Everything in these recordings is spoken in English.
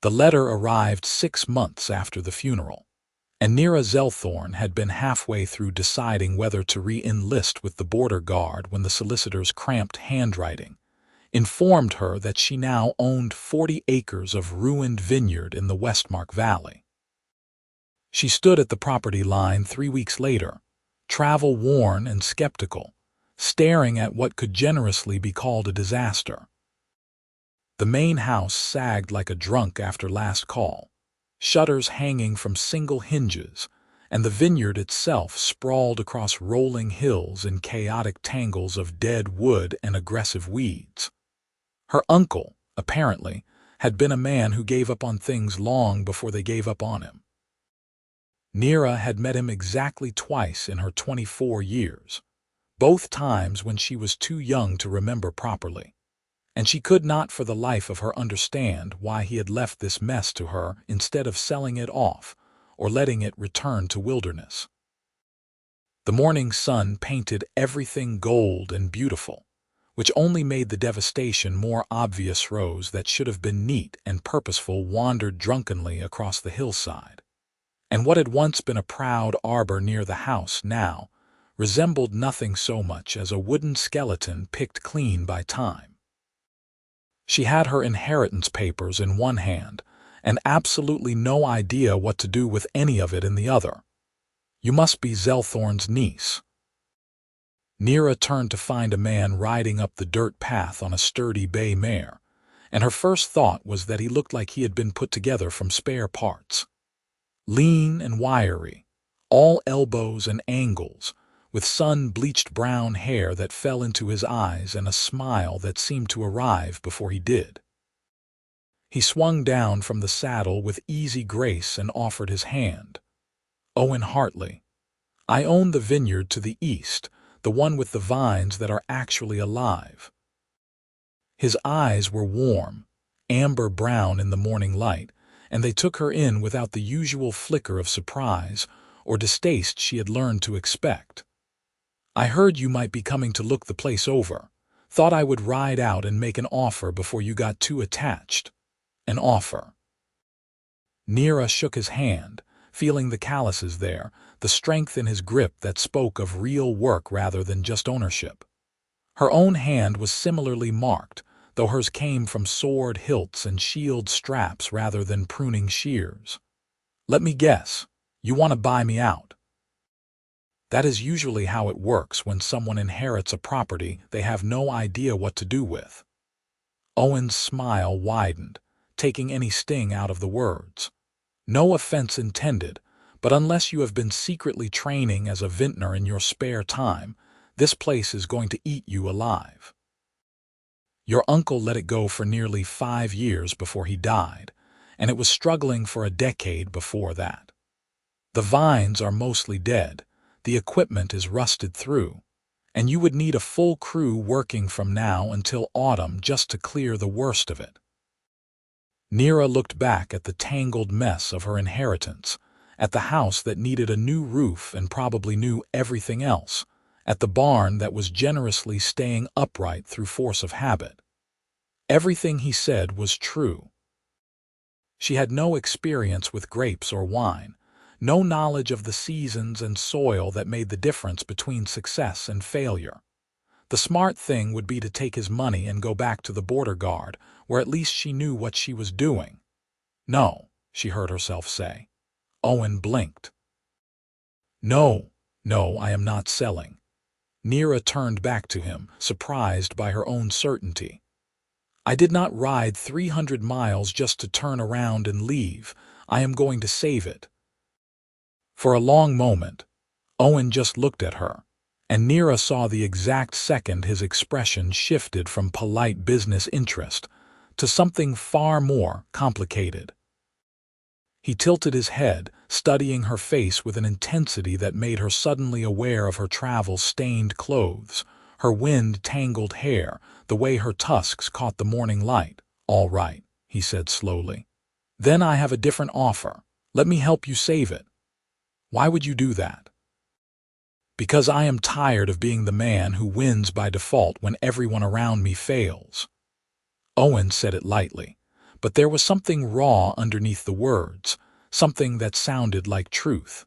The letter arrived 6 months after the funeral, and Nira Zelthorne had been halfway through deciding whether to re-enlist with the border guard when the solicitor's cramped handwriting informed her that she now owned 40 acres of ruined vineyard in the Westmark Valley. She stood at the property line 3 weeks later, travel-worn and skeptical, staring at what could generously be called a disaster. The main house sagged like a drunk after last call, shutters hanging from single hinges, and the vineyard itself sprawled across rolling hills in chaotic tangles of dead wood and aggressive weeds. Her uncle, apparently, had been a man who gave up on things long before they gave up on him. Nira had met him exactly twice in her 24 years, both times when she was too young to remember properly, and she could not for the life of her understand why he had left this mess to her instead of selling it off or letting it return to wilderness. The morning sun painted everything gold and beautiful, which only made the devastation more obvious. Rows that should have been neat and purposeful wandered drunkenly across the hillside, and what had once been a proud arbor near the house now resembled nothing so much as a wooden skeleton picked clean by time. She had her inheritance papers in one hand and absolutely no idea what to do with any of it in the other. "You must be Zelthorne's niece." Nira turned to find a man riding up the dirt path on a sturdy bay mare, and her first thought was that he looked like he had been put together from spare parts. Lean and wiry, all elbows and angles, with sun-bleached brown hair that fell into his eyes and a smile that seemed to arrive before he did. He swung down from the saddle with easy grace and offered his hand. "Owen Hartley. I own the vineyard to the east, the one with the vines that are actually alive." His eyes were warm, amber-brown in the morning light, and they took her in without the usual flicker of surprise or distaste she had learned to expect. "I heard you might be coming to look the place over. Thought I would ride out and make an offer before you got too attached." "An offer?" Nira shook his hand, feeling the calluses there, the strength in his grip that spoke of real work rather than just ownership. Her own hand was similarly marked, though hers came from sword hilts and shield straps rather than pruning shears. "Let me guess, you want to buy me out." That is usually how it works when someone inherits a property they have no idea what to do with. Owen's smile widened, taking any sting out of the words. "No offense intended, but unless you have been secretly training as a vintner in your spare time, this place is going to eat you alive. Your uncle let it go for nearly 5 years before he died, and it was struggling for a decade before that. The vines are mostly dead, the equipment is rusted through, and you would need a full crew working from now until autumn just to clear the worst of it." Nira looked back at the tangled mess of her inheritance, at the house that needed a new roof and probably knew everything else, at the barn that was generously staying upright through force of habit. Everything he said was true. She had no experience with grapes or wine, no knowledge of the seasons and soil that made the difference between success and failure. The smart thing would be to take his money and go back to the border guard, where at least she knew what she was doing. "No," she heard herself say. Owen blinked. No, I am not selling." Nira turned back to him, surprised by her own certainty. "I did not ride 300 miles just to turn around and leave. I am going to save it." For a long moment, Owen just looked at her, and Nira saw the exact second his expression shifted from polite business interest to something far more complicated. He tilted his head, studying her face with an intensity that made her suddenly aware of her travel-stained clothes, her wind-tangled hair, the way her tusks caught the morning light. "All right," he said slowly. "Then I have a different offer. Let me help you save it." "Why would you do that?" "Because I am tired of being the man who wins by default when everyone around me fails." Owen said it lightly, but there was something raw underneath the words, something that sounded like truth.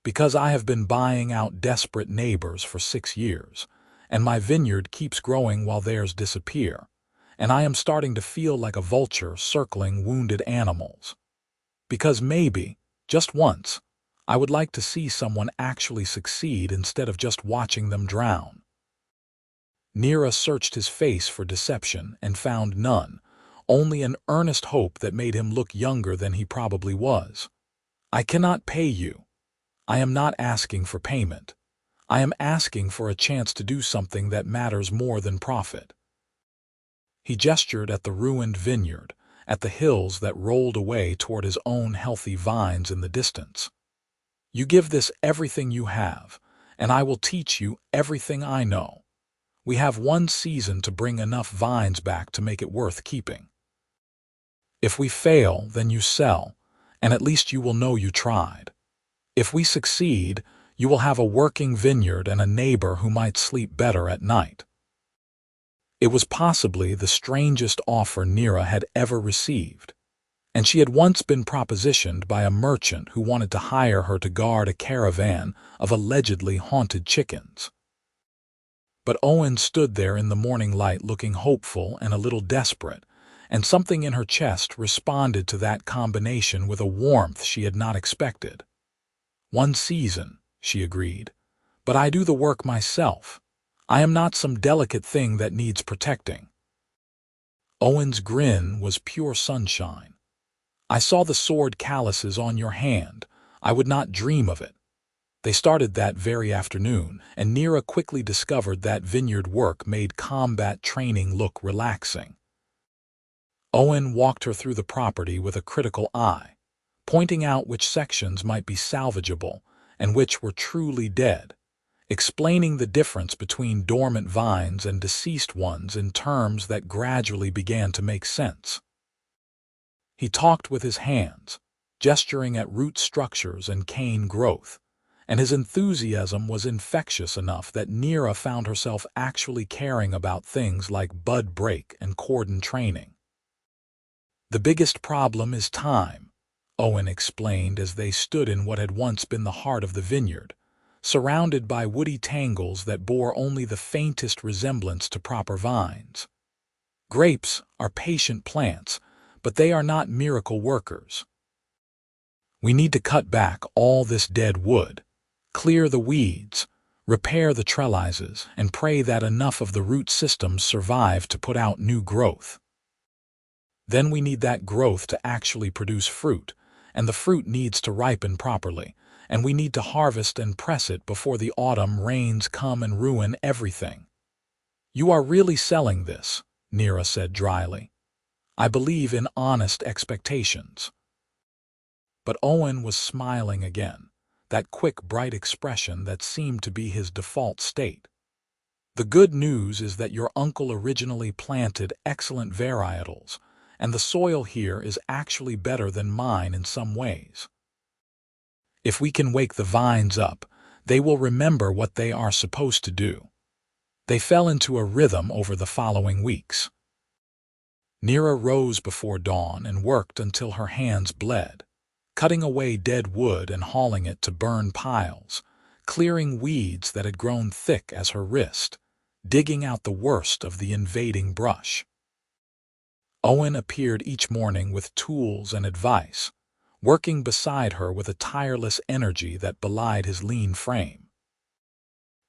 Because I have been buying out desperate neighbors for 6 years, and my vineyard keeps growing while theirs disappear, and I am starting to feel like a vulture circling wounded animals. Because maybe, just once, I would like to see someone actually succeed instead of just watching them drown. Nira searched his face for deception and found none, only an earnest hope that made him look younger than he probably was. I cannot pay you. I am not asking for payment. I am asking for a chance to do something that matters more than profit. He gestured at the ruined vineyard, at the hills that rolled away toward his own healthy vines in the distance. You give this everything you have, and I will teach you everything I know. We have 1 season to bring enough vines back to make it worth keeping. If we fail, then you sell, and at least you will know you tried. If we succeed, you will have a working vineyard and a neighbor who might sleep better at night. It was possibly the strangest offer Nira had ever received, and she had once been propositioned by a merchant who wanted to hire her to guard a caravan of allegedly haunted chickens. But Owen stood there in the morning light looking hopeful and a little desperate, and something in her chest responded to that combination with a warmth she had not expected. 1 season, she agreed, but I do the work myself. I am not some delicate thing that needs protecting. Owen's grin was pure sunshine. I saw the sword calluses on your hand. I would not dream of it. They started that very afternoon, and Nira quickly discovered that vineyard work made combat training look relaxing. Owen walked her through the property with a critical eye, pointing out which sections might be salvageable and which were truly dead, explaining the difference between dormant vines and deceased ones in terms that gradually began to make sense. He talked with his hands, gesturing at root structures and cane growth, and his enthusiasm was infectious enough that Nira found herself actually caring about things like bud break and cordon training. The biggest problem is time, Owen explained as they stood in what had once been the heart of the vineyard, surrounded by woody tangles that bore only the faintest resemblance to proper vines. Grapes are patient plants, but they are not miracle workers. We need to cut back all this dead wood, clear the weeds, repair the trellises, and pray that enough of the root systems survive to put out new growth. Then we need that growth to actually produce fruit, and the fruit needs to ripen properly, and we need to harvest and press it before the autumn rains come and ruin everything. You are really selling this, Nira said dryly. I believe in honest expectations. But Owen was smiling again, that quick, bright expression that seemed to be his default state. The good news is that your uncle originally planted excellent varietals, and the soil here is actually better than mine in some ways. If we can wake the vines up, they will remember what they are supposed to do. They fell into a rhythm over the following weeks. Nira rose before dawn and worked until her hands bled, cutting away dead wood and hauling it to burn piles, clearing weeds that had grown thick as her wrist, digging out the worst of the invading brush. Owen appeared each morning with tools and advice, working beside her with a tireless energy that belied his lean frame.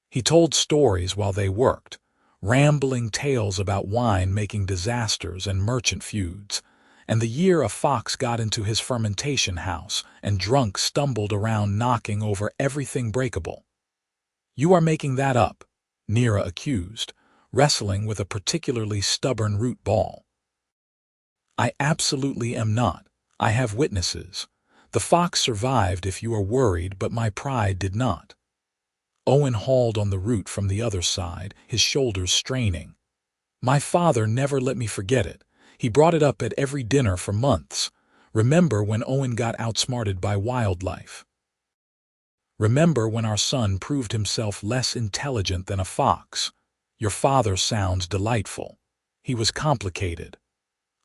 He told stories while they worked, rambling tales about wine-making disasters and merchant feuds, and the year a fox got into his fermentation house and drunk stumbled around knocking over everything breakable. You are making that up, Nira accused, wrestling with a particularly stubborn root ball. I absolutely am not. I have witnesses. The fox survived if you are worried, but my pride did not. Owen hauled on the root from the other side, his shoulders straining. My father never let me forget it. He brought it up at every dinner for months. Remember when Owen got outsmarted by wildlife? Remember when our son proved himself less intelligent than a fox? Your father sounds delightful. He was complicated.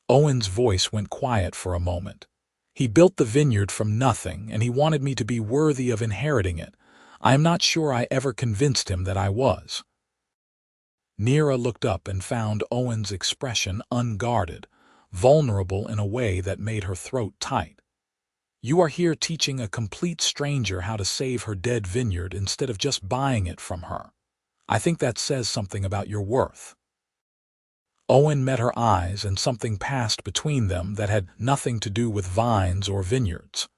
Owen's voice went quiet for a moment. He built the vineyard from nothing, and he wanted me to be worthy of inheriting it. I am not sure I ever convinced him that I was. Nira looked up and found Owen's expression unguarded, vulnerable in a way that made her throat tight. You are here teaching a complete stranger how to save her dead vineyard instead of just buying it from her. I think that says something about your worth. Owen met her eyes, and something passed between them that had nothing to do with vines or vineyards.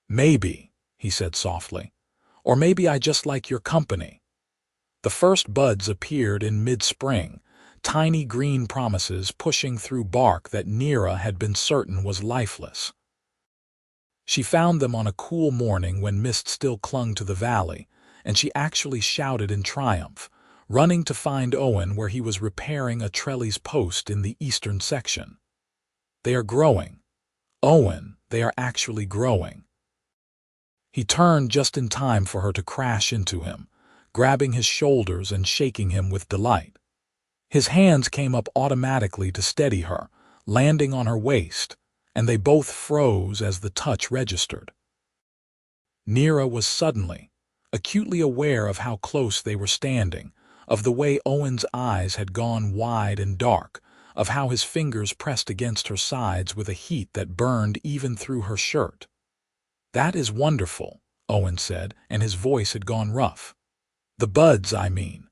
Maybe, he said softly, or maybe I just like your company. The first buds appeared in mid-spring, tiny green promises pushing through bark that Nira had been certain was lifeless. She found them on a cool morning when mist still clung to the valley, and she actually shouted in triumph, running to find Owen where he was repairing a trellis post in the eastern section. They are growing. Owen, they are actually growing. He turned just in time for her to crash into him, grabbing his shoulders and shaking him with delight. His hands came up automatically to steady her, landing on her waist, and they both froze as the touch registered. Nira was suddenly, acutely aware of how close they were standing, of the way Owen's eyes had gone wide and dark, of how his fingers pressed against her sides with a heat that burned even through her shirt. "That is wonderful," Owen said, and his voice had gone rough. "The buds, I mean."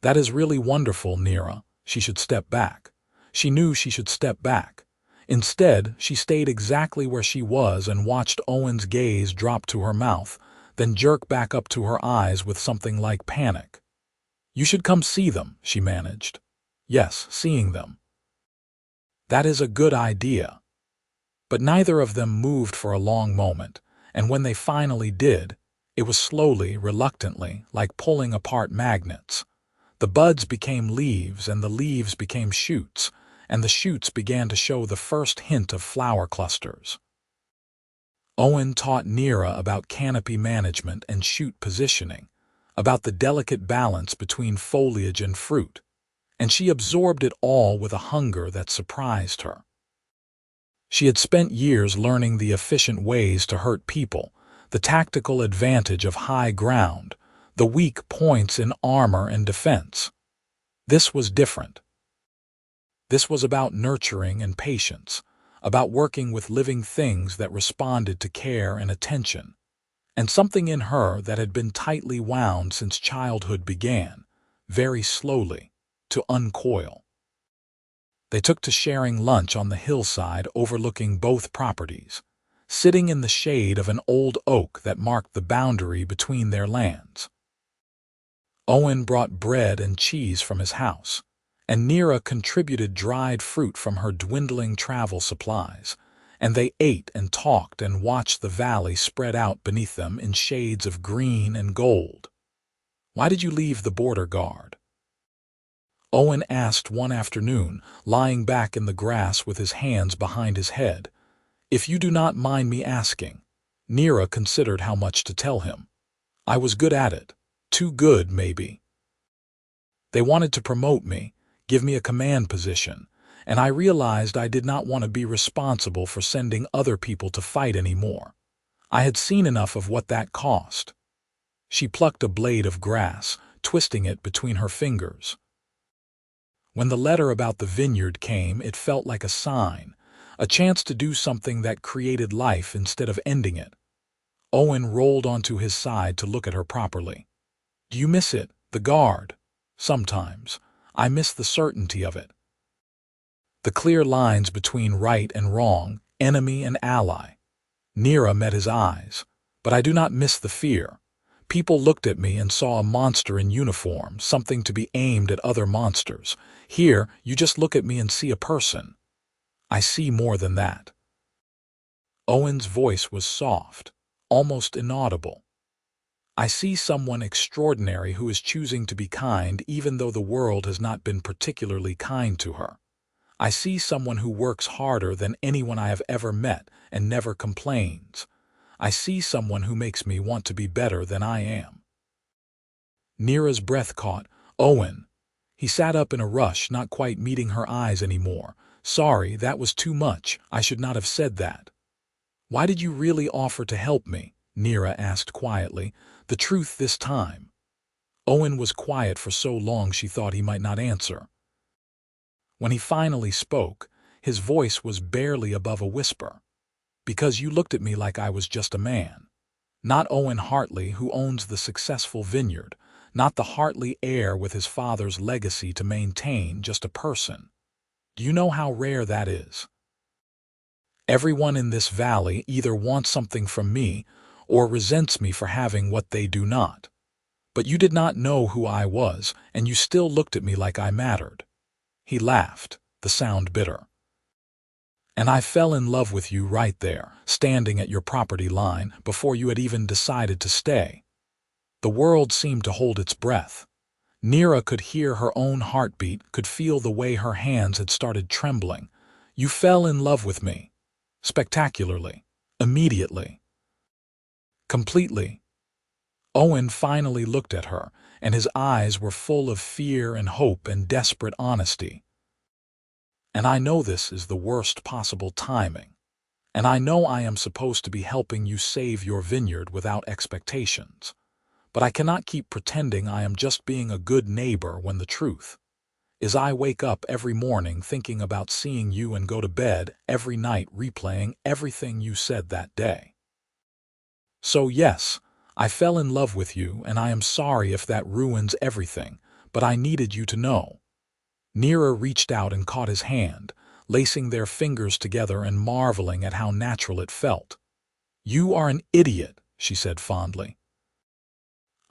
"That is really wonderful, Nira." She should step back. She knew she should step back. Instead, she stayed exactly where she was and watched Owen's gaze drop to her mouth, then jerk back up to her eyes with something like panic. "You should come see them," she managed. "Yes, seeing them." "That is a good idea." But neither of them moved for a long moment, and when they finally did, it was slowly, reluctantly, like pulling apart magnets. The buds became leaves, and the leaves became shoots, and the shoots began to show the first hint of flower clusters. Owen taught Nira about canopy management and shoot positioning, about the delicate balance between foliage and fruit, and she absorbed it all with a hunger that surprised her. She had spent years learning the efficient ways to hurt people, the tactical advantage of high ground, the weak points in armor and defense. This was different. This was about nurturing and patience, about working with living things that responded to care and attention, and something in her that had been tightly wound since childhood began, very slowly, to uncoil. They took to sharing lunch on the hillside overlooking both properties, sitting in the shade of an old oak that marked the boundary between their lands. Owen brought bread and cheese from his house, and Nira contributed dried fruit from her dwindling travel supplies, and they ate and talked and watched the valley spread out beneath them in shades of green and gold. "Why did you leave the border guard?" Owen asked one afternoon, lying back in the grass with his hands behind his head. "If you do not mind me asking." Nira considered how much to tell him. "I was good at it. Too good, maybe. They wanted to promote me, give me a command position, and I realized I did not want to be responsible for sending other people to fight anymore. I had seen enough of what that cost." She plucked a blade of grass, twisting it between her fingers. When the letter about the vineyard came, it felt like a sign, a chance to do something that created life instead of ending it. Owen rolled onto his side to look at her properly. "Do you miss it, the guard?" "Sometimes. I miss the certainty of it. The clear lines between right and wrong, enemy and ally." Nira met his eyes. "But I do not miss the fear. People looked at me and saw a monster in uniform, something to be aimed at other monsters. Here, you just look at me and see a person. I see more than that." Owen's voice was soft, almost inaudible. "I see someone extraordinary who is choosing to be kind even though the world has not been particularly kind to her. I see someone who works harder than anyone I have ever met and never complains. I see someone who makes me want to be better than I am." Nira's breath caught. "Owen." He sat up in a rush, not quite meeting her eyes anymore, Sorry, that was too much. I should not have said that. Why did you really offer to help me? Nira asked quietly, the truth this time. Owen was quiet for so long she thought he might not answer. When he finally spoke, his voice was barely above a whisper. Because you looked at me like I was just a man. Not Owen Hartley, who owns the successful Vineyard, not the Hartley heir with his father's legacy to maintain, just a person. Do you know how rare that is? Everyone in this valley either wants something from me or resents me for having what they do not. But you did not know who I was, and you still looked at me like I mattered. He laughed, the sound bitter. And I fell in love with you right there, standing at your property line, before you had even decided to stay. The world seemed to hold its breath. Nira could hear her own heartbeat, could feel the way her hands had started trembling. You fell in love with me. Spectacularly. Immediately. Completely. Owen finally looked at her, and his eyes were full of fear and hope and desperate honesty. And I know this is the worst possible timing. And I know I am supposed to be helping you save your vineyard without expectations. But I cannot keep pretending I am just being a good neighbor when the truth is I wake up every morning thinking about seeing you and go to bed every night replaying everything you said that day. So yes, I fell in love with you, and I am sorry if that ruins everything, but I needed you to know. Nira reached out and caught his hand, lacing their fingers together and marveling at how natural it felt. You are an idiot, she said fondly.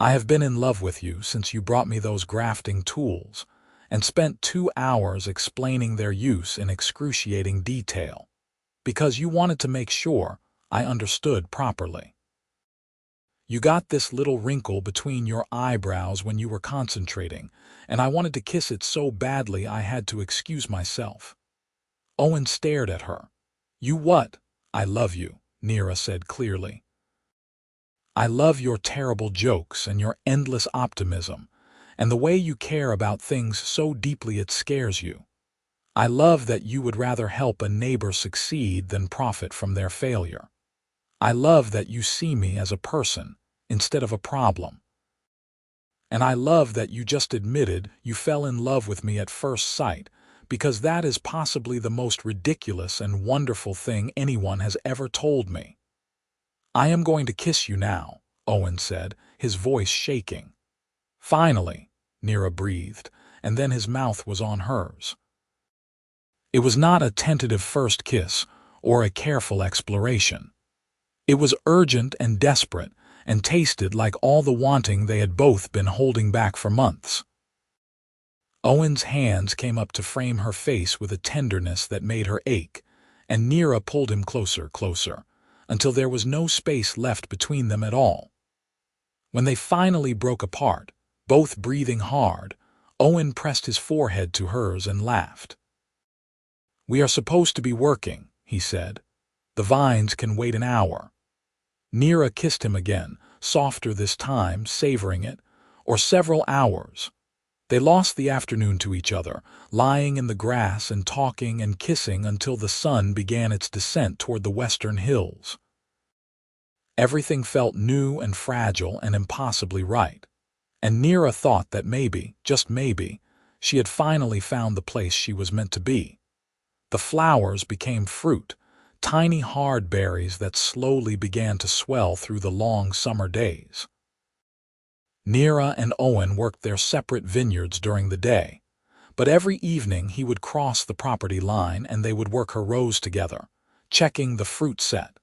I have been in love with you since you brought me those grafting tools, and spent 2 hours explaining their use in excruciating detail, because you wanted to make sure I understood properly. You got this little wrinkle between your eyebrows when you were concentrating, and I wanted to kiss it so badly I had to excuse myself. Owen stared at her. You what? I love you, Nira said clearly. I love your terrible jokes and your endless optimism, and the way you care about things so deeply it scares you. I love that you would rather help a neighbor succeed than profit from their failure. I love that you see me as a person instead of a problem. And I love that you just admitted you fell in love with me at first sight, because that is possibly the most ridiculous and wonderful thing anyone has ever told me. I am going to kiss you now, Owen said, his voice shaking. Finally, Nira breathed, and then his mouth was on hers. It was not a tentative first kiss or a careful exploration. It was urgent and desperate, and tasted like all the wanting they had both been holding back for months. Owen's hands came up to frame her face with a tenderness that made her ache, and Nira pulled him closer, until there was no space left between them at all. When they finally broke apart, both breathing hard, Owen pressed his forehead to hers and laughed. We are supposed to be working, he said. The vines can wait an hour. Nira kissed him again, softer this time, savoring it, or several hours. They lost the afternoon to each other, lying in the grass and talking and kissing until the sun began its descent toward the western hills. Everything felt new and fragile and impossibly right, and Nira thought that maybe, just maybe, she had finally found the place she was meant to be. The flowers became fruit, tiny hard berries that slowly began to swell through the long summer days. Nira and Owen worked their separate vineyards during the day, but every evening he would cross the property line and they would work her rows together, checking the fruit set,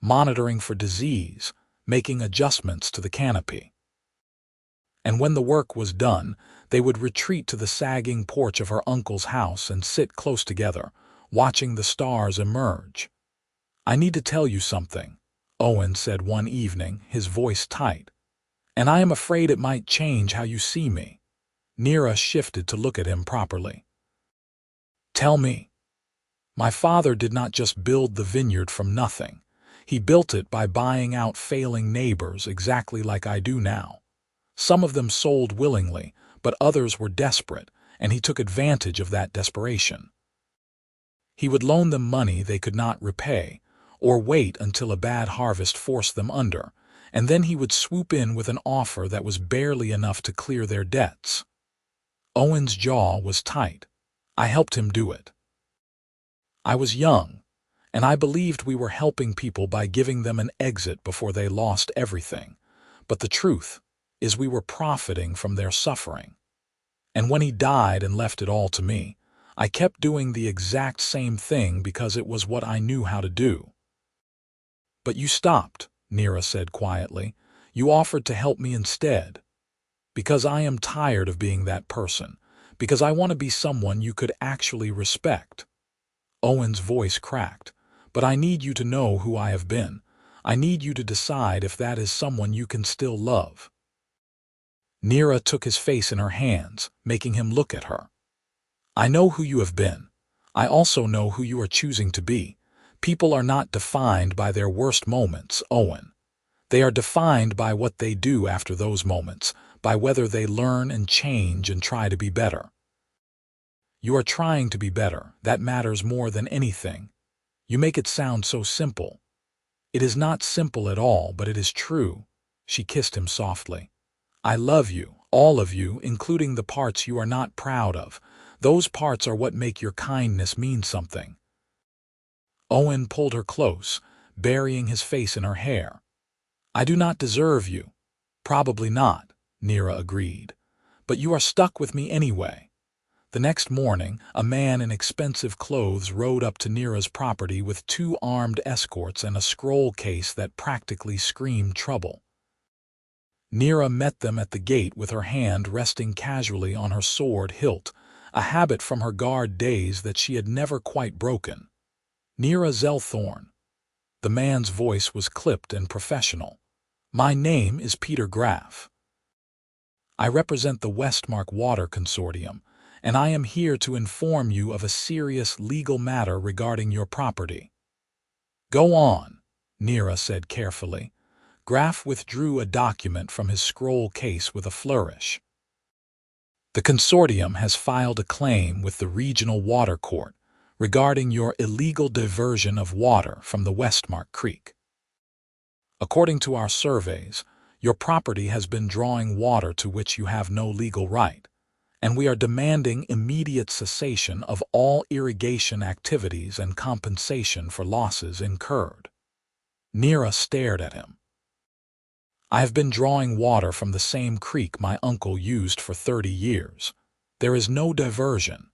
monitoring for disease, making adjustments to the canopy. And when the work was done, they would retreat to the sagging porch of her uncle's house and sit close together, watching the stars emerge. I need to tell you something, Owen said one evening, his voice tight. And I am afraid it might change how you see me. Nira shifted to look at him properly. Tell me. My father did not just build the vineyard from nothing. He built it by buying out failing neighbors exactly like I do now. Some of them sold willingly, but others were desperate, and he took advantage of that desperation. He would loan them money they could not repay, or wait until a bad harvest forced them under, and then he would swoop in with an offer that was barely enough to clear their debts. Owen's jaw was tight. I helped him do it. I was young, and I believed we were helping people by giving them an exit before they lost everything. But the truth is we were profiting from their suffering. And when he died and left it all to me, I kept doing the exact same thing because it was what I knew how to do. But you stopped, Nira said quietly. You offered to help me instead. Because I am tired of being that person. Because I want to be someone you could actually respect. Owen's voice cracked. But I need you to know who I have been. I need you to decide if that is someone you can still love. Nira took his face in her hands, making him look at her. I know who you have been. I also know who you are choosing to be. People are not defined by their worst moments, Owen. They are defined by what they do after those moments, by whether they learn and change and try to be better. You are trying to be better. That matters more than anything. You make it sound so simple. It is not simple at all, but it is true. She kissed him softly. I love you, all of you, including the parts you are not proud of. Those parts are what make your kindness mean something. Owen pulled her close, burying his face in her hair. I do not deserve you. Probably not, Nira agreed. But you are stuck with me anyway. The next morning, a man in expensive clothes rode up to Nira's property with 2 armed escorts and a scroll case that practically screamed trouble. Nira met them at the gate with her hand resting casually on her sword hilt, a habit from her guard days that she had never quite broken. Nira Zelthorne. The man's voice was clipped and professional. My name is Peter Graff. I represent the Westmark Water Consortium, and I am here to inform you of a serious legal matter regarding your property. Go on, Nira said carefully. Graff withdrew a document from his scroll case with a flourish. The consortium has filed a claim with the Regional Water Court regarding your illegal diversion of water from the Westmark Creek. According to our surveys, your property has been drawing water to which you have no legal right, and we are demanding immediate cessation of all irrigation activities and compensation for losses incurred. Nira stared at him. I have been drawing water from the same creek my uncle used for 30 years. There is no diversion.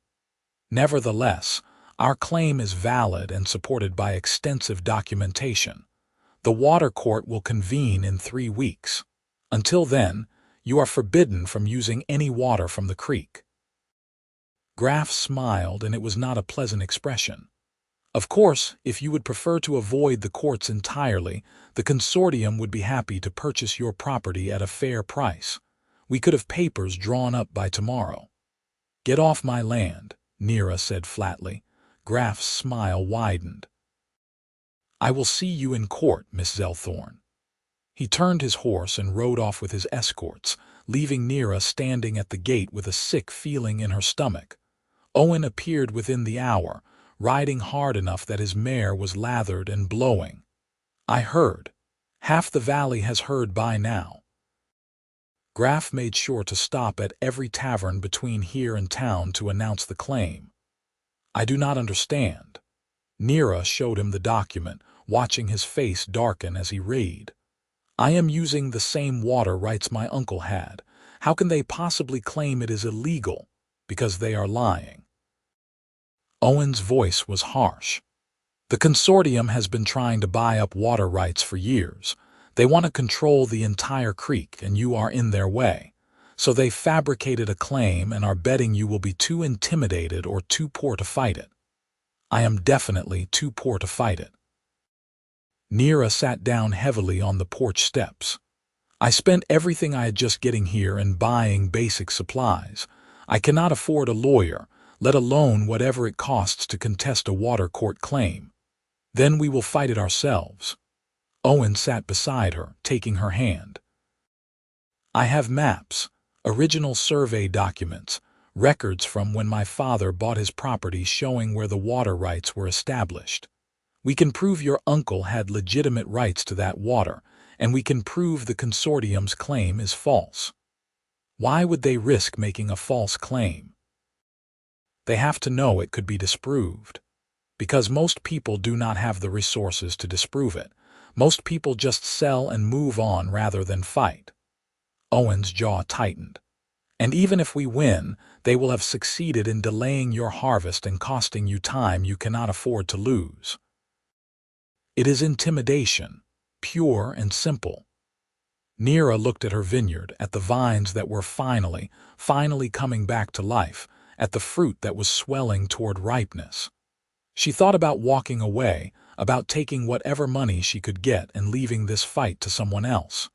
Nevertheless, our claim is valid and supported by extensive documentation. The water court will convene in 3 weeks. Until then, you are forbidden from using any water from the creek. Graff smiled, and it was not a pleasant expression. Of course, if you would prefer to avoid the courts entirely, the consortium would be happy to purchase your property at a fair price. We could have papers drawn up by tomorrow. Get off my land, Nira said flatly. Graff's smile widened. I will see you in court, Miss Zelthorne. He turned his horse and rode off with his escorts, leaving Nira standing at the gate with a sick feeling in her stomach. Owen appeared within the hour, riding hard enough that his mare was lathered and blowing. I heard. Half the valley has heard by now. Graff made sure to stop at every tavern between here and town to announce the claim. I do not understand. Nira showed him the document, watching his face darken as he read. I am using the same water rights my uncle had. How can they possibly claim it is illegal? Because they are lying. Owen's voice was harsh. The consortium has been trying to buy up water rights for years. They want to control the entire creek, and you are in their way. So they fabricated a claim and are betting you will be too intimidated or too poor to fight it. I am definitely too poor to fight it. Nira sat down heavily on the porch steps. I spent everything I had just getting here and buying basic supplies. I cannot afford a lawyer, let alone whatever it costs to contest a water court claim. Then we will fight it ourselves. Owen sat beside her, taking her hand. I have maps, original survey documents, records from when my father bought his property showing where the water rights were established. We can prove your uncle had legitimate rights to that water, and we can prove the consortium's claim is false. Why would they risk making a false claim? They have to know it could be disproved. Because most people do not have the resources to disprove it. Most people just sell and move on rather than fight. Owen's jaw tightened. And even if we win, they will have succeeded in delaying your harvest and costing you time you cannot afford to lose. It is intimidation, pure and simple. Nira looked at her vineyard, at the vines that were finally coming back to life, at the fruit that was swelling toward ripeness. She thought about walking away, about taking whatever money she could get and leaving this fight to someone else.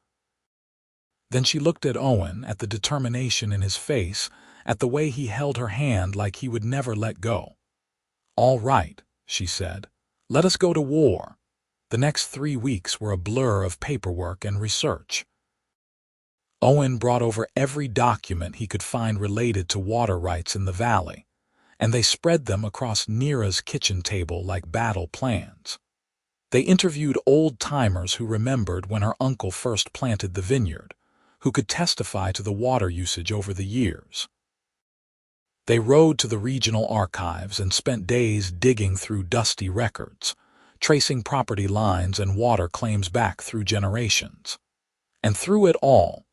Then she looked at Owen, at the determination in his face, at the way he held her hand like he would never let go. "All right," she said. "Let us go to war." The next 3 weeks were a blur of paperwork and research. Owen brought over every document he could find related to water rights in the valley, and they spread them across Nira's kitchen table like battle plans. They interviewed old-timers who remembered when her uncle first planted the vineyard, who could testify to the water usage over the years. They rode to the regional archives and spent days digging through dusty records, tracing property lines and water claims back through generations. And through it all,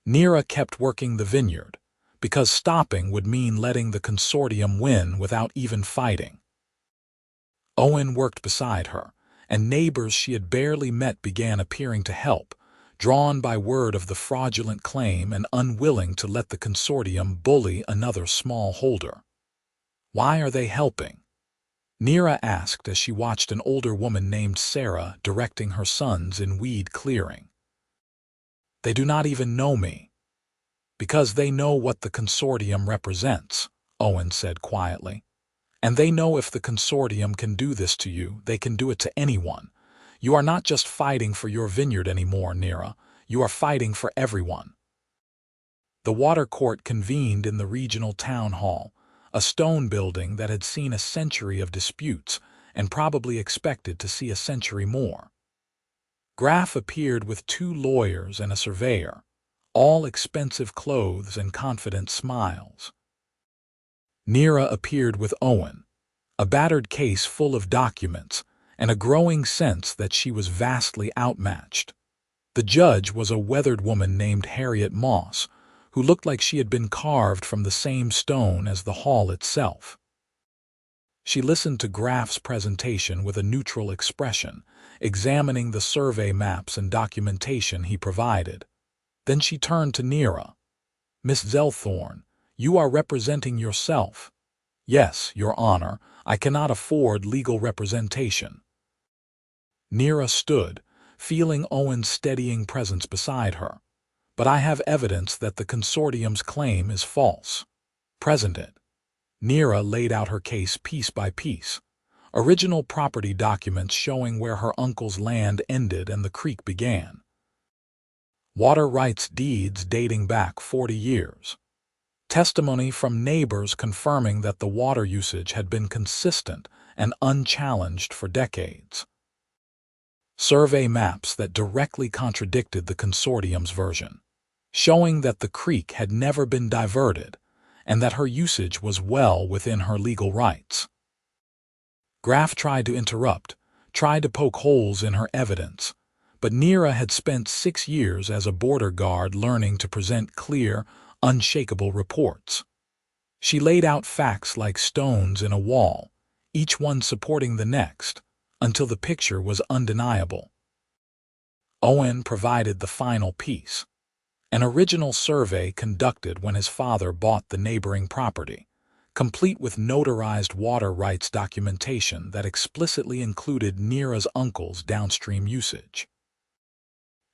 Nira kept working the vineyard, because stopping would mean letting the consortium win without even fighting. Owen worked beside her, and neighbors she had barely met began appearing to help, drawn by word of the fraudulent claim and unwilling to let the consortium bully another small holder. "Why are they helping?" Nira asked as she watched an older woman named Sarah directing her sons in weed clearing. "They do not even know me." "Because they know what the consortium represents," Owen said quietly. "And they know if the consortium can do this to you, they can do it to anyone. You are not just fighting for your vineyard anymore, Nira. You are fighting for everyone." The water court convened in the regional town hall, a stone building that had seen a century of disputes and probably expected to see a century more. Graff appeared with 2 lawyers and a surveyor, all expensive clothes and confident smiles. Nira appeared with Owen, a battered case full of documents, and a growing sense that she was vastly outmatched. The judge was a weathered woman named Harriet Moss, who looked like she had been carved from the same stone as the hall itself. She listened to Graff's presentation with a neutral expression, examining the survey maps and documentation he provided. Then she turned to Nira. "Miss Zelthorne, you are representing yourself." "Yes, Your Honor, I cannot afford legal representation." Nira stood, feeling Owen's steadying presence beside her. "But I have evidence that the consortium's claim is false." "Present it." Nira laid out her case piece by piece. Original property documents showing where her uncle's land ended and the creek began. Water rights deeds dating back 40 years. Testimony from neighbors confirming that the water usage had been consistent and unchallenged for decades. Survey maps that directly contradicted the consortium's version, showing that the creek had never been diverted and that her usage was well within her legal rights. Graff tried to interrupt, tried to poke holes in her evidence, but Nira had spent 6 years as a border guard learning to present clear, unshakable reports. She laid out facts like stones in a wall, each one supporting the next, until the picture was undeniable. Owen provided the final piece, an original survey conducted when his father bought the neighboring property, complete with notarized water rights documentation that explicitly included Nira's uncle's downstream usage.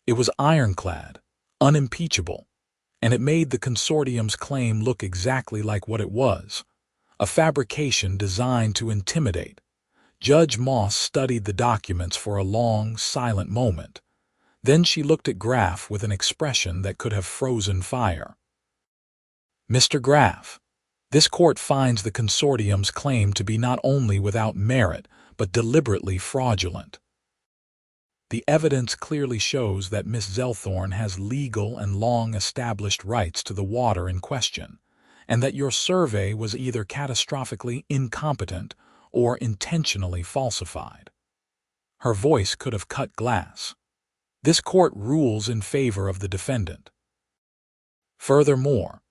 It was ironclad, unimpeachable, and it made the consortium's claim look exactly like what it was, a fabrication designed to intimidate. Judge Moss studied the documents for a long, silent moment. Then she looked at Graff with an expression that could have frozen fire. "Mr. Graff, This court finds the consortium's claim to be not only without merit, but deliberately fraudulent. The evidence clearly shows that Miss Zelthorne has legal and long-established rights to the water in question, and that your survey was either catastrophically incompetent or intentionally falsified. Her voice could have cut glass. This court rules in favor of the defendant. Furthermore,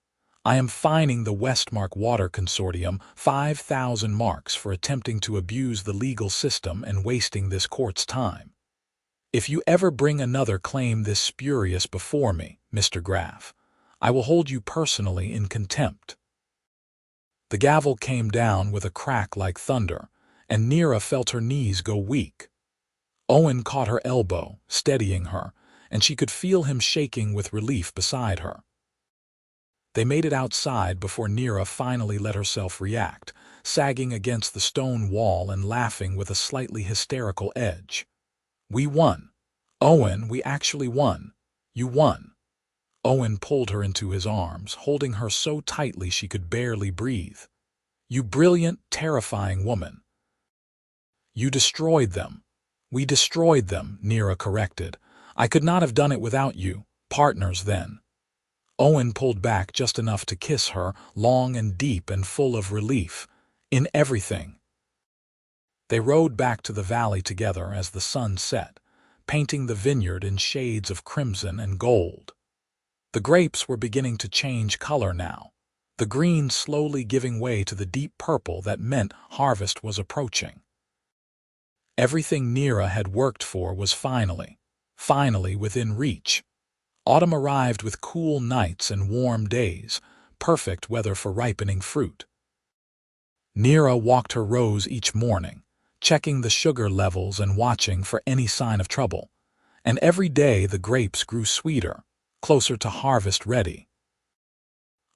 I am fining the Westmark Water Consortium 5,000 marks for attempting to abuse the legal system and wasting this court's time. If you ever bring another claim this spurious before me, Mr. Graff, I will hold you personally in contempt. The gavel came down with a crack like thunder, and Nira felt her knees go weak. Owen caught her elbow, steadying her, and she could feel him shaking with relief beside her. They made it outside before Nira finally let herself react, sagging against the stone wall and laughing with a slightly hysterical edge. "We won. Owen, we actually won. You won." Owen pulled her into his arms, holding her so tightly she could barely breathe. "You brilliant, terrifying woman." "You destroyed them." "We destroyed them," Nira corrected. "I could not have done it without you. Partners then." Owen pulled back just enough to kiss her, long and deep and full of relief. "In everything." They rode back to the valley together as the sun set, painting the vineyard in shades of crimson and gold. The grapes were beginning to change color now, the green slowly giving way to the deep purple that meant harvest was approaching. Everything Nira had worked for was finally within reach. Autumn arrived with cool nights and warm days, perfect weather for ripening fruit. Nira walked her rows each morning, checking the sugar levels and watching for any sign of trouble. And every day the grapes grew sweeter, closer to harvest ready.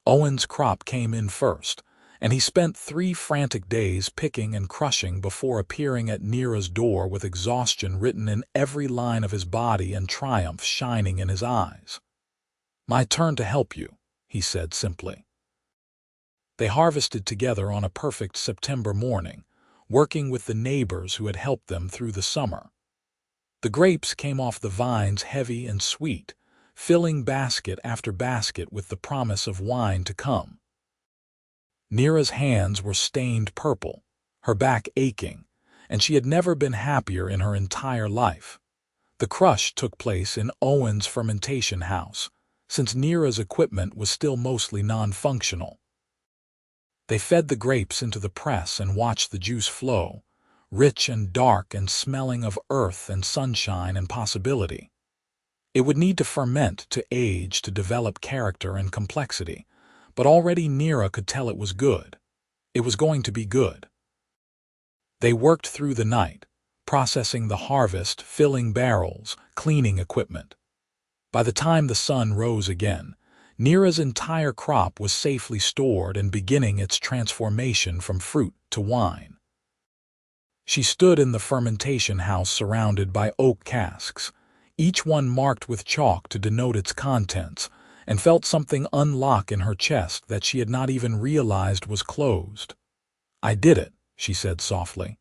Owen's crop came in first, and he spent 3 frantic days picking and crushing before appearing at Nira's door with exhaustion written in every line of his body and triumph shining in his eyes. "My turn to help you," he said simply. They harvested together on a perfect September morning, working with the neighbors who had helped them through the summer. The grapes came off the vines heavy and sweet, filling basket after basket with the promise of wine to come. Nira's hands were stained purple, her back aching, and she had never been happier in her entire life. The crush took place in Owen's fermentation house, since Nira's equipment was still mostly non-functional. They fed the grapes into the press and watched the juice flow, rich and dark and smelling of earth and sunshine and possibility. It would need to ferment, to age, to develop character and complexity, but already Nira could tell it was good. It was going to be good. They worked through the night, processing the harvest, filling barrels, cleaning equipment. By the time the sun rose again, Nira's entire crop was safely stored and beginning its transformation from fruit to wine. She stood in the fermentation house surrounded by oak casks, each one marked with chalk to denote its contents, and felt something unlock in her chest that she had not even realized was closed. "I did it," she said softly.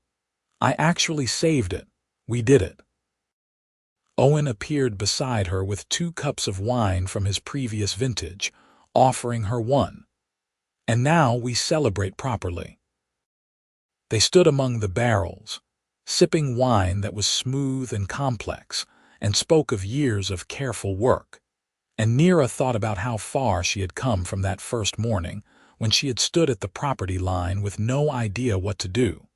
"I actually saved it. We did it." Owen appeared beside her with 2 cups of wine from his previous vintage, offering her one. "And now we celebrate properly." They stood among the barrels, sipping wine that was smooth and complex, and spoke of years of careful work. And Nira thought about how far she had come from that first morning, when she had stood at the property line with no idea what to do.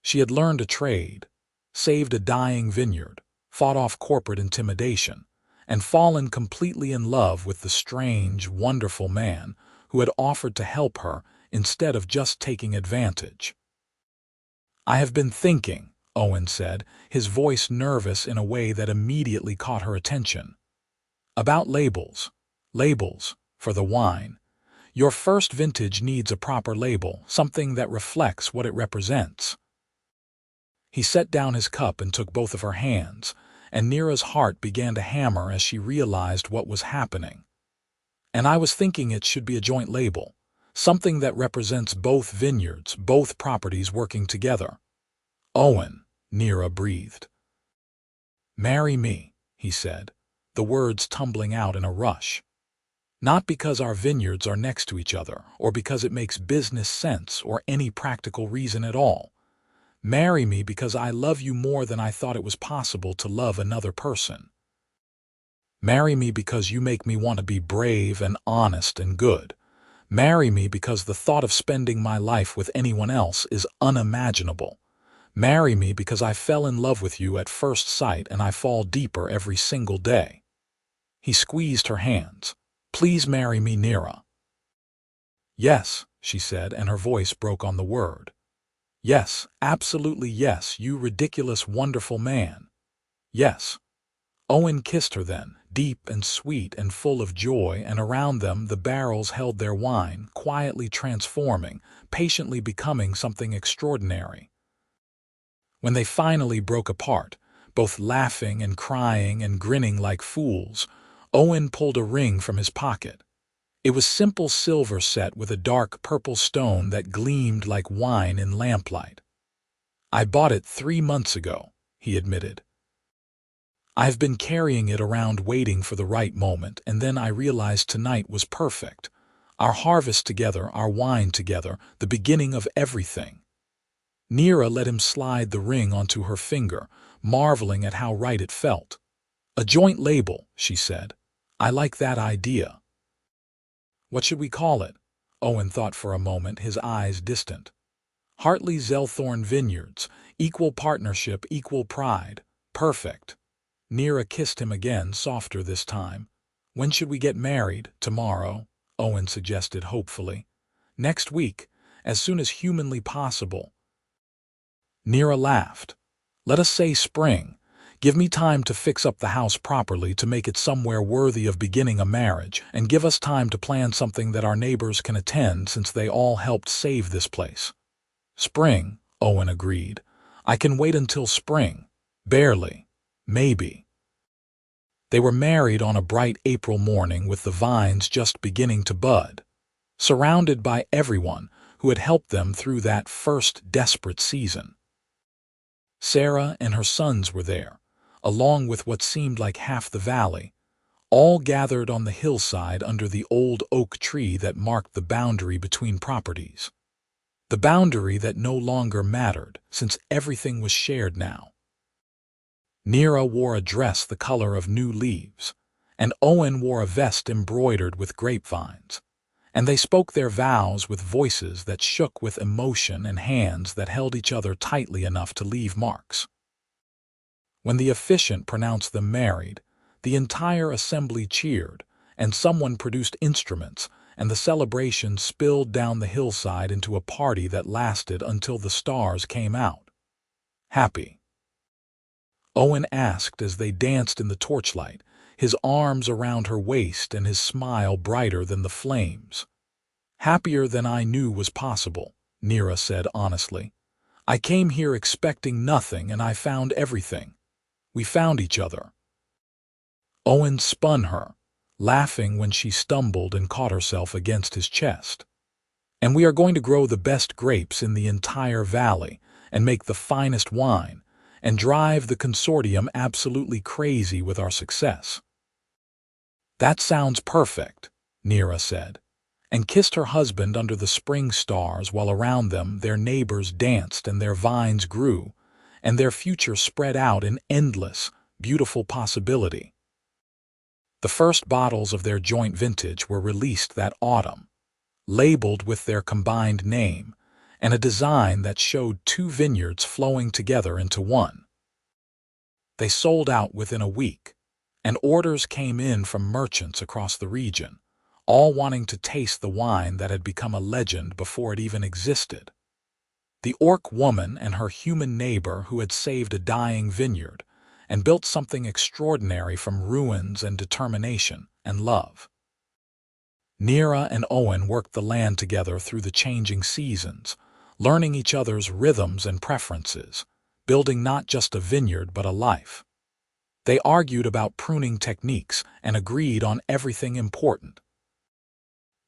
She had learned a trade, saved a dying vineyard, fought off corporate intimidation, and fallen completely in love with the strange, wonderful man who had offered to help her instead of just taking advantage. "I have been thinking," Owen said, his voice nervous in a way that immediately caught her attention. "About labels. Labels for the wine. Your first vintage needs a proper label, something that reflects what it represents." He set down his cup and took both of her hands, and Nira's heart began to hammer as she realized what was happening. "And I was thinking it should be a joint label, something that represents both vineyards, both properties working together. Owen, Nira breathed. Marry me, he said, the words tumbling out in a rush. Not because our vineyards are next to each other, or because it makes business sense or any practical reason at all. Marry me because I love you more than I thought it was possible to love another person. Marry me because you make me want to be brave and honest and good. Marry me because the thought of spending my life with anyone else is unimaginable. Marry me because I fell in love with you at first sight and I fall deeper every single day. He squeezed her hands. Please marry me, Nira. Yes, she said, and her voice broke on the word. Yes, absolutely yes, you ridiculous, wonderful man. Yes. Owen kissed her then, deep and sweet and full of joy, and around them the barrels held their wine, quietly transforming, patiently becoming something extraordinary. When they finally broke apart, both laughing and crying and grinning like fools, Owen pulled a ring from his pocket. It was simple silver set with a dark purple stone that gleamed like wine in lamplight. I bought it 3 months ago, he admitted. I've been carrying it around waiting for the right moment, and then I realized tonight was perfect. Our harvest together, our wine together, the beginning of everything. Nira let him slide the ring onto her finger, marveling at how right it felt. A joint label, she said. I like that idea. What should we call it? Owen thought for a moment, his eyes distant. Hartley Zelthorne Vineyards, equal partnership, equal pride. Perfect. Nira kissed him again, softer this time. When should we get married? Tomorrow, Owen suggested hopefully. Next week, as soon as humanly possible. Nira laughed. Let us say spring. Give me time to fix up the house properly, to make it somewhere worthy of beginning a marriage, and give us time to plan something that our neighbors can attend, since they all helped save this place. Spring, Owen agreed. I can wait until spring. Barely. Maybe. They were married on a bright April morning with the vines just beginning to bud, surrounded by everyone who had helped them through that first desperate season. Sarah and her sons were there, along with what seemed like half the valley, all gathered on the hillside under the old oak tree that marked the boundary between properties. The boundary that no longer mattered, since everything was shared now. Nira wore a dress the color of new leaves, and Owen wore a vest embroidered with grapevines, and they spoke their vows with voices that shook with emotion and hands that held each other tightly enough to leave marks. When the officiant pronounced them married, the entire assembly cheered, and someone produced instruments, and the celebration spilled down the hillside into a party that lasted until the stars came out. Happy? Owen asked as they danced in the torchlight, his arms around her waist and his smile brighter than the flames. Happier than I knew was possible, Nira said honestly. I came here expecting nothing and I found everything. We found each other. Owen spun her, laughing when she stumbled and caught herself against his chest. And we are going to grow the best grapes in the entire valley and make the finest wine, and drive the consortium absolutely crazy with our success. That sounds perfect, Nira said, and kissed her husband under the spring stars while around them their neighbors danced and their vines grew, and their future spread out in endless, beautiful possibility. The first bottles of their joint vintage were released that autumn, labeled with their combined name, and a design that showed 2 vineyards flowing together into one. They sold out within a week, and orders came in from merchants across the region, all wanting to taste the wine that had become a legend before it even existed. The orc woman and her human neighbor who had saved a dying vineyard and built something extraordinary from ruins and determination and love. Nira and Owen worked the land together through the changing seasons, learning each other's rhythms and preferences, building not just a vineyard but a life. They argued about pruning techniques and agreed on everything important.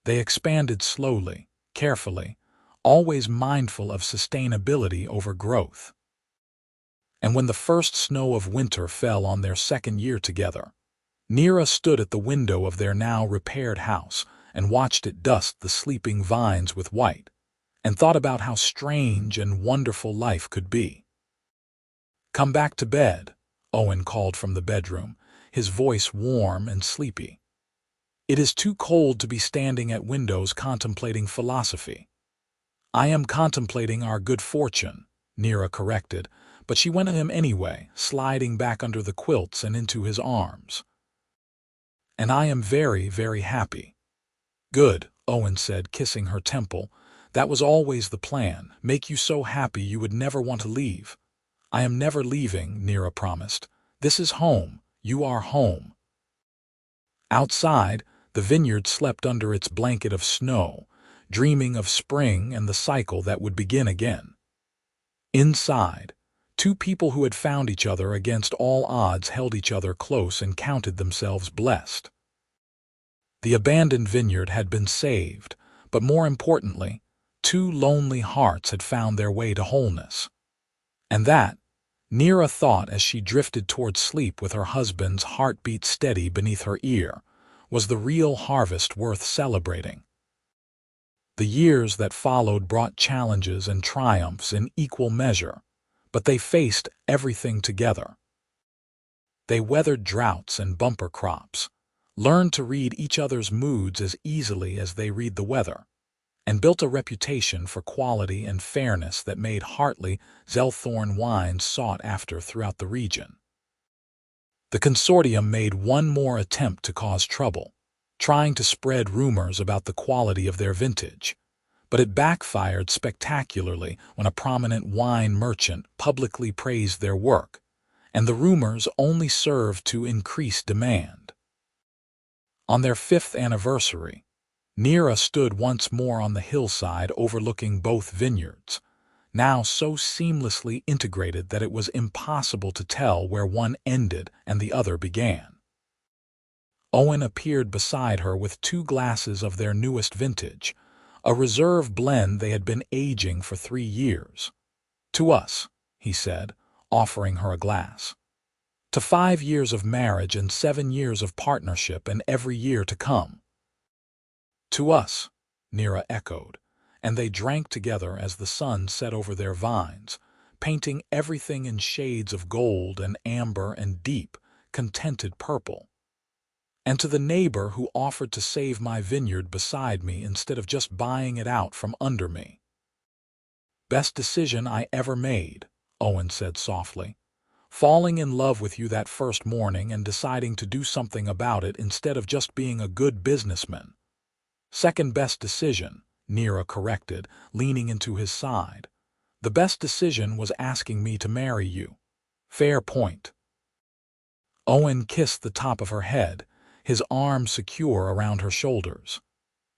They expanded slowly, carefully, always mindful of sustainability over growth. And when the first snow of winter fell on their second year together, Nira stood at the window of their now repaired house and watched it dust the sleeping vines with white, and thought about how strange and wonderful life could be. "Come back to bed," Owen called from the bedroom, his voice warm and sleepy. "It is too cold to be standing at windows contemplating philosophy." "I am contemplating our good fortune," Nira corrected, but she went to him anyway, sliding back under the quilts and into his arms. "And I am very, very happy." "Good," Owen said, kissing her temple. "That was always the plan, make you so happy you would never want to leave." "I am never leaving," Nira promised. "This is home. You are home." Outside, the vineyard slept under its blanket of snow, dreaming of spring and the cycle that would begin again. Inside, two people who had found each other against all odds held each other close and counted themselves blessed. The abandoned vineyard had been saved, but more importantly, two lonely hearts had found their way to wholeness. And that, Nira thought as she drifted toward sleep with her husband's heartbeat steady beneath her ear, was the real harvest worth celebrating. The years that followed brought challenges and triumphs in equal measure, but they faced everything together. They weathered droughts and bumper crops, learned to read each other's moods as easily as they read the weather, and built a reputation for quality and fairness that made Hartley Zelthorne wines sought after throughout the region. The consortium made one more attempt to cause trouble, trying to spread rumors about the quality of their vintage, but it backfired spectacularly when a prominent wine merchant publicly praised their work, and the rumors only served to increase demand. On their 5th anniversary, Nira stood once more on the hillside overlooking both vineyards, now so seamlessly integrated that it was impossible to tell where one ended and the other began. Owen appeared beside her with 2 glasses of their newest vintage, a reserve blend they had been aging for 3 years. "To us," he said, offering her a glass. "To 5 years of marriage and 7 years of partnership and every year to come." "To us," Nira echoed, and they drank together as the sun set over their vines, painting everything in shades of gold and amber and deep, contented purple. "And to the neighbor who offered to save my vineyard beside me instead of just buying it out from under me." "Best decision I ever made," Owen said softly. "Falling in love with you that first morning and deciding to do something about it instead of just being a good businessman." "Second best decision," Nira corrected, leaning into his side. "The best decision was asking me to marry you." "Fair point." Owen kissed the top of her head, his arm secure around her shoulders.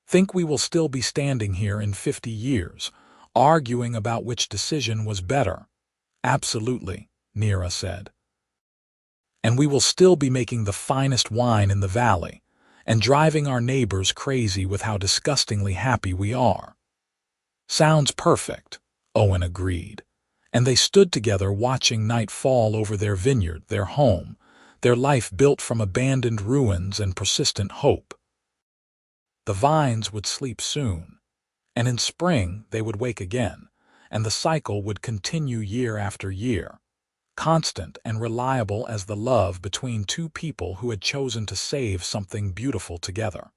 "Think we will still be standing here in 50 years, arguing about which decision was better?" "Absolutely," Nira said. "And we will still be making the finest wine in the valley, and driving our neighbors crazy with how disgustingly happy we are." "Sounds perfect," Owen agreed, and they stood together watching night fall over their vineyard, their home, their life built from abandoned ruins and persistent hope. The vines would sleep soon, and in spring they would wake again, and the cycle would continue year after year, constant and reliable as the love between two people who had chosen to save something beautiful together.